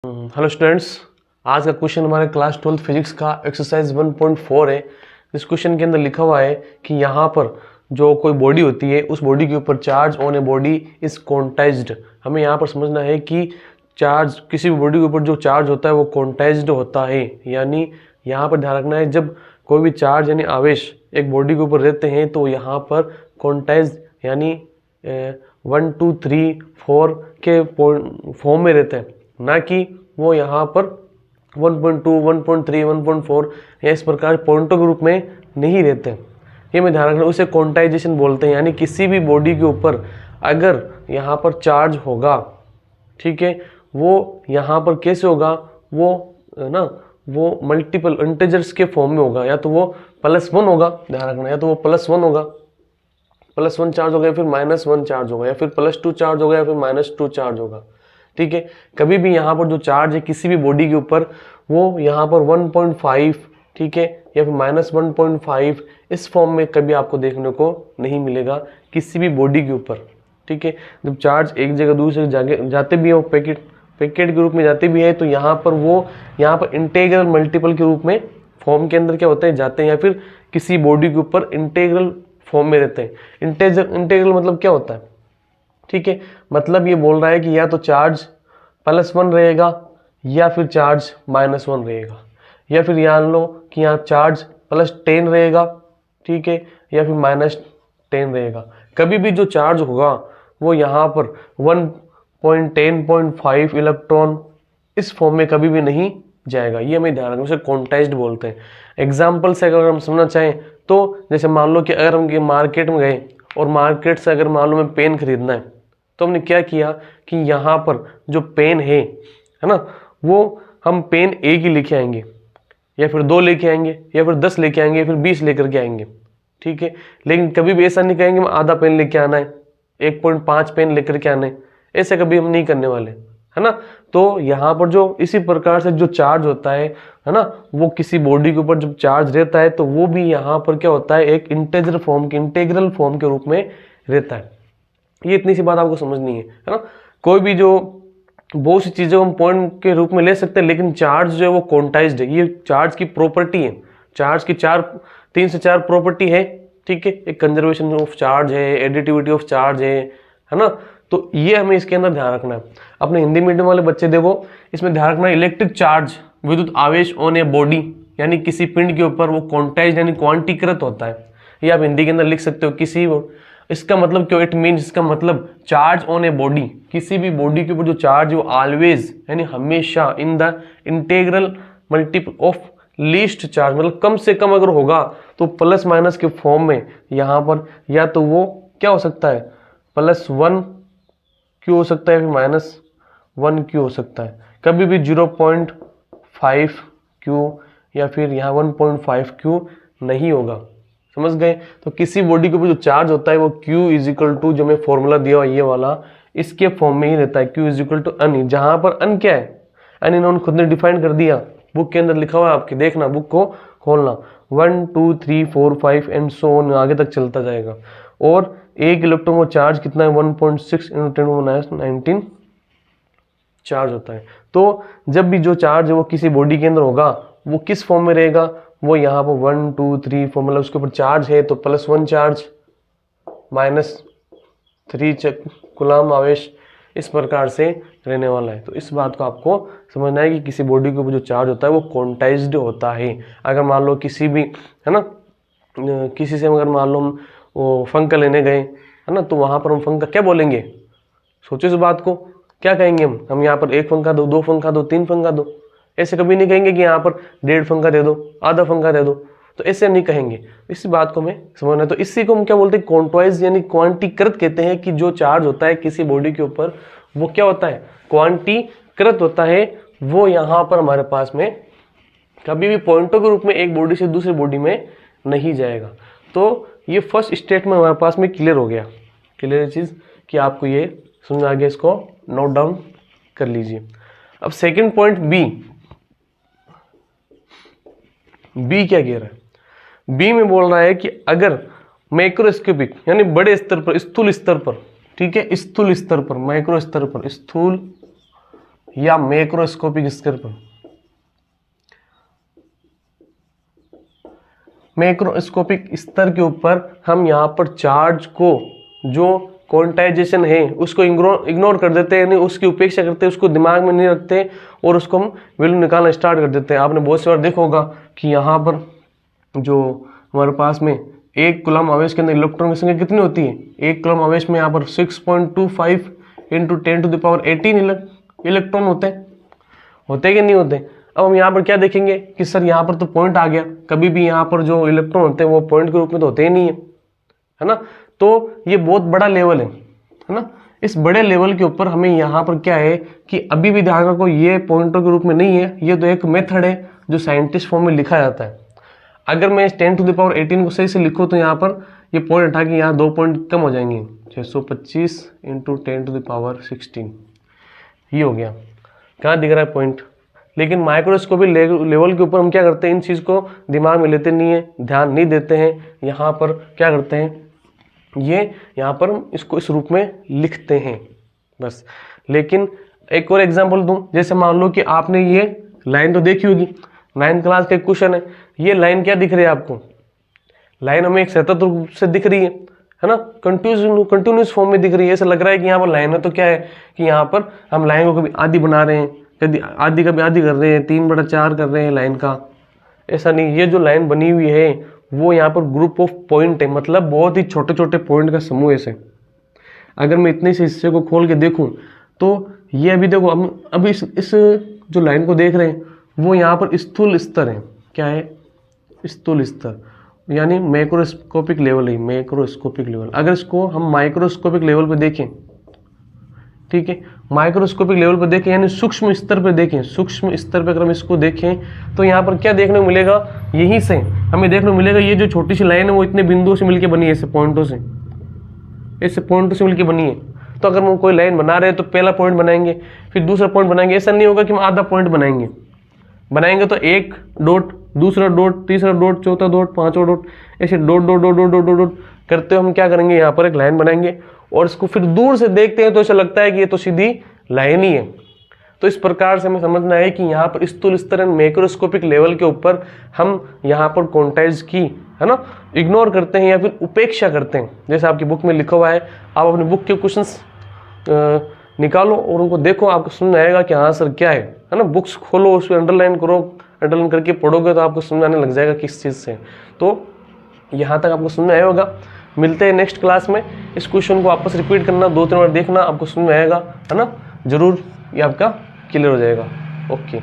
Hello students, आज का question हमारे क्लास 12 फिजिक्स का एक्सरसाइज 1.4 है। इस क्वेश्चन के अंदर लिखा हुआ है कि यहाँ पर जो कोई बॉडी होती है उस बॉडी के ऊपर charge on a body is quantized. हमें यहाँ पर समझना है कि चार्ज किसी भी बॉडी के ऊपर जो चार्ज होता है वो क्वांटाइज्ड होता है, यानी यहाँ पर ध्यान रखना है जब कोई भी चार्ज यानी आवेश एक बॉडी के ऊपर रहते हैं तो यहाँ पर क्वांटाइज्ड यानी 1 2 3 4 के फॉर्म में रहते हैं, ना कि वो यहाँ पर 1.2 1.3 1.4 या इस प्रकार पॉइंटों के रूप में नहीं रहते। ये मैं ध्यान रखना, उसे क्वांटाइजेशन बोलते हैं। यानी किसी भी बॉडी के ऊपर अगर यहाँ पर चार्ज होगा, ठीक है, वो यहाँ पर कैसे होगा, वो ना वो मल्टीपल इंटीजर्स के फॉर्म में होगा। या तो वो +1 होगा, ध्यान रखना, या तो वो +1 होगा, +1 चार्ज होगा, या फिर -1 चार्ज होगा, या फिर +2 चार्ज होगा, या फिर -2 चार्ज होगा। ठीक है, कभी भी यहाँ पर जो चार्ज है किसी भी बॉडी के ऊपर वो यहाँ पर 1.5, ठीक है, या फिर -1.5 इस फॉर्म में कभी आपको देखने को नहीं मिलेगा किसी भी बॉडी के ऊपर। ठीक है, जब चार्ज एक जगह दूसरी जगह जाते भी है, वो पैकेट के रूप में जाते भी है, तो यहाँ पर इंटेग्रल मल्टीपल के रूप में फॉर्म के अंदर क्या होते हैं, जाते हैं, या फिर किसी बॉडी के ऊपर इंटेग्रल फॉर्म में रहते हैं। इंटेग्रल मतलब क्या होता है, ठीक है, मतलब ये बोल रहा है कि या तो चार्ज +1 रहेगा या फिर चार्ज -1 रहेगा, या फिर जान लो कि यहाँ चार्ज +10 रहेगा, ठीक है, या फिर -10 रहेगा। कभी भी जो चार्ज होगा वो यहाँ पर 1.10.5 इलेक्ट्रॉन इस फॉर्म में कभी भी नहीं जाएगा। ये हमें ध्यान रखना, उसे क्वांटाइज्ड बोलते हैं। एग्जाम्पल से अगर हम समझना चाहें तो जैसे मान लो कि अगर हम मार्केट में गए और मार्केट से अगर मान लो हमें पेन खरीदना है, तो हमने क्या किया कि यहाँ पर जो पेन है ना, वो हम पेन एक ही लेके आएंगे, या फिर 2 लेके आएंगे, या फिर 10 लेके आएंगे, या फिर 20 लेकर के आएंगे। ठीक है, लेकिन कभी भी ऐसा नहीं कहेंगे मैं आधा पेन लेके आना है, 1.5 पेन लेकर के आना है, ऐसे कभी हम नहीं करने वाले, है ना। तो यहाँ पर जो इसी प्रकार से जो चार्ज होता है ना, वो किसी बॉडी के ऊपर जब चार्ज रहता है तो वो भी यहाँ पर क्या होता है, एक इंटेग्रल फॉर्म के रूप में रहता है। ये इतनी सी बात आपको समझनी है ना। कोई भी जो बहुत सी चीज़ों को हम पॉइंट के रूप में ले सकते हैं, लेकिन चार्ज जो है वो क्वांटाइज्ड है। ये चार्ज की प्रॉपर्टी है। चार्ज की 3 से 4 प्रॉपर्टी है, ठीक है। एक कंजर्वेशन ऑफ चार्ज है, एडिटिविटी ऑफ चार्ज है ना। तो ये हमें इसके अंदर ध्यान रखना है। अपने हिंदी मीडियम वाले बच्चे देखो, इसमें ध्यान रखना है इलेक्ट्रिक चार्ज विद्युत आवेश ऑन ए बॉडी, यानी किसी पिंड के ऊपर वो क्वांटाइज्ड यानी क्वांटीकृत होता है। ये आप हिंदी के अंदर लिख सकते हो किसी। इसका मतलब क्यों, इट मीन्स, इसका मतलब चार्ज ऑन ए बॉडी, किसी भी बॉडी के ऊपर जो चार्ज वो ऑलवेज यानी हमेशा in the integral multiple of least charge, मतलब कम से कम अगर होगा तो +- के फॉर्म में यहाँ पर या तो वो क्या हो सकता है, +1 क्यू हो सकता है, फिर -1 क्यू हो सकता है। कभी भी 0.5 क्यू या फिर यहाँ 1.5 क्यू नहीं होगा। समझ गए। तो किसी बॉडी के ऊपर जो चार्ज होता है वो Q = जो मैं फॉर्मूला दिया हुआ ये वाला, इसके फॉर्म में ही रहता है। Q = N, जहां पर N क्या है, N इन्होंने खुद ने डिफाइन कर दिया, बुक के अंदर लिखा हुआ है आपके, देखना बुक को खोलना, 1 2 3 4 5 एंड सो ऑन आगे तक चलता जाएगा। और 1 इलेक्ट्रॉन का चार्ज कितना है, 1.6 × 10⁻19 चार्ज होता है। तो जब भी जो चार्ज है वो किसी बॉडी के अंदर होगा वो किस फॉर्म में रहेगा, वो यहाँ पर 1 2 3 4, मतलब उसके ऊपर चार्ज है तो +1 चार्ज, -3 कूलम्ब आवेश, इस प्रकार से रहने वाला है। तो इस बात को आपको समझना है कि किसी बॉडी के ऊपर जो चार्ज होता है वो क्वांटाइज्ड होता है। अगर मान लो किसी भी, है ना, किसी से अगर मान लो हम वो पंखा लेने गए, है ना, तो वहाँ पर हम पंखा क्या बोलेंगे, सोचो इस बात को, क्या कहेंगे हम यहाँ पर 1 पंखा दो, 2 पंखा दो, 3 पंखा दो। ऐसे कभी नहीं कहेंगे कि यहाँ पर 1.5 पंखा दे दो, आधा पंखा दे दो, तो ऐसे नहीं कहेंगे। इस बात को हमें समझना है। तो इसी को हम क्या बोलते हैं, क्वांटाइज यानी क्वांटीकृत कहते हैं कि जो चार्ज होता है किसी बॉडी के ऊपर वो क्या होता है, क्वांटीकृत होता है। वो यहाँ पर हमारे पास में कभी भी पॉइंटों के रूप में एक बॉडी से दूसरी बॉडी में नहीं जाएगा। तो ये फर्स्ट स्टेटमेंट हमारे पास में क्लियर हो गया। क्लियर चीज़ कि आपको ये समझ आ गया, इसको नोट डाउन कर लीजिए। अब सेकेंड पॉइंट बी क्या कह रहा है, बी में बोल रहा है कि अगर मैक्रोस्कोपिक यानी बड़े स्तर पर, स्थूल स्तर पर, ठीक है, स्थूल स्तर पर, माइक्रो स्तर पर, स्थूल या मैक्रोस्कोपिक स्तर पर। मैक्रोस्कोपिक स्तर के ऊपर हम यहाँ पर चार्ज को जो क्वांटाइजेशन है उसको इग्नोर कर देते हैं, यानी उसकी उपेक्षा करते हैं, उसको दिमाग में नहीं रखते और उसको हम वैल्यू निकालना स्टार्ट कर देते हैं। आपने बहुत सी बार देखा होगा कि यहाँ पर जो हमारे पास में 1 कूलम आवेश के अंदर इलेक्ट्रॉन की संख्या कितनी होती है, 1 कूलम आवेश में यहाँ पर 6.25 × 10⁻18 इलेक्ट्रॉन होते कि नहीं होते। अब हम यहाँ पर क्या देखेंगे कि सर यहाँ पर तो पॉइंट आ गया, कभी भी यहाँ पर जो इलेक्ट्रॉन होते हैं वो पॉइंट के रूप में तो होते ही नहीं है ना। तो ये बहुत बड़ा लेवल है ना। इस बड़े लेवल के ऊपर हमें यहाँ पर क्या है कि अभी भी ध्यान रखो, ये पॉइंटों के रूप में नहीं है, ये तो एक मेथड है जो साइंटिस्ट फॉर्म में लिखा जाता है। अगर मैं 10⁻18 को सही से लिखूँ तो यहाँ पर ये पॉइंट हटा के यहाँ 2 पॉइंट कम हो जाएंगे, 625 × 10⁻16 ये हो गया। कहाँ दिख रहा है पॉइंट। लेकिन माइक्रोस्कोपिक लेवल के ऊपर हम क्या करते हैं, इन चीज़ को दिमाग में लेते नहीं है, ध्यान नहीं देते हैं। यहाँ पर क्या करते हैं, ये यहाँ पर हम इसको इस रूप में लिखते हैं बस। लेकिन एक और एग्जांपल दूं, जैसे मान लो कि आपने ये लाइन तो देखी होगी, 9th क्लास का क्वेश्चन है। ये लाइन क्या दिख रही है आपको, लाइन हमें एक सतत रूप से दिख रही है ना, कंटिन्यूस फॉर्म में दिख रही है। ऐसा लग रहा है कि यहाँ पर लाइन है, तो क्या है कि यहाँ पर हम लाइन को कभी आधी बना रहे हैं, कभी आधी कर रहे हैं, 3/4 कर रहे हैं लाइन का। ऐसा नहीं, ये जो लाइन बनी हुई है वो यहाँ पर ग्रुप ऑफ पॉइंट है, मतलब बहुत ही छोटे छोटे पॉइंट का समूह है। ऐसे अगर मैं इतने से हिस्से को खोल के देखूं तो ये अभी देखो, अब इस जो लाइन को देख रहे हैं वो यहाँ पर स्थूल स्तर है। क्या है, स्थूल स्तर, यानी मैक्रोस्कोपिक लेवल है, मैक्रोस्कोपिक लेवल। अगर इसको हम माइक्रोस्कोपिक लेवल पे देखें, ठीक है, माइक्रोस्कोपिक लेवल पर देखें यानी सूक्ष्म स्तर पर देखें, सूक्ष्म स्तर पर अगर हम इसको देखें तो यहाँ पर क्या देखने को मिलेगा, यहीं से हमें देखने को मिलेगा ये जो छोटी सी लाइन है वो इतने बिंदुओं से मिलकर बनी है, ऐसे पॉइंटों से मिलकर बनी है। तो अगर हम कोई लाइन बना रहे हैं तो पहला पॉइंट बनाएंगे, फिर दूसरा पॉइंट बनाएंगे। ऐसा नहीं होगा कि हम आधा पॉइंट बनाएंगे तो 1 डॉट, दूसरा डॉट, तीसरा डॉट, चौथा डॉट, पांचवा डॉट, ऐसे dot dot dot dot dot dot करते हुए हम क्या करेंगे, यहाँ पर एक लाइन बनाएंगे और इसको फिर दूर से देखते हैं तो ऐसा लगता है कि ये तो सीधी लाइन ही है। तो इस प्रकार से हमें समझना है कि यहाँ पर स्थूल स्तर मैक्रोस्कोपिक लेवल के ऊपर हम यहाँ पर क्वांटाइज की, है ना, इग्नोर करते हैं या फिर उपेक्षा करते हैं। जैसे आपकी बुक में लिखा हुआ है, आप अपनी बुक के क्वेश्चंस निकालो और उनको देखो, आपको समझ में आएगा कि हाँ सर क्या है ना। बुक्स खोलो, उस पर अंडरलाइन करो, अंडरलाइन करके पढ़ोगे तो आपको समझ आने लग जाएगा किस चीज़ से। तो यहाँ तक आपको समझ में आया होगा। मिलते हैं नेक्स्ट क्लास में। इस क्वेश्चन को वापस रिपीट करना, 2-3 बार देखना, आपको समझ में आएगा, है ना, जरूर ये आपका क्लियर हो जाएगा। ओके।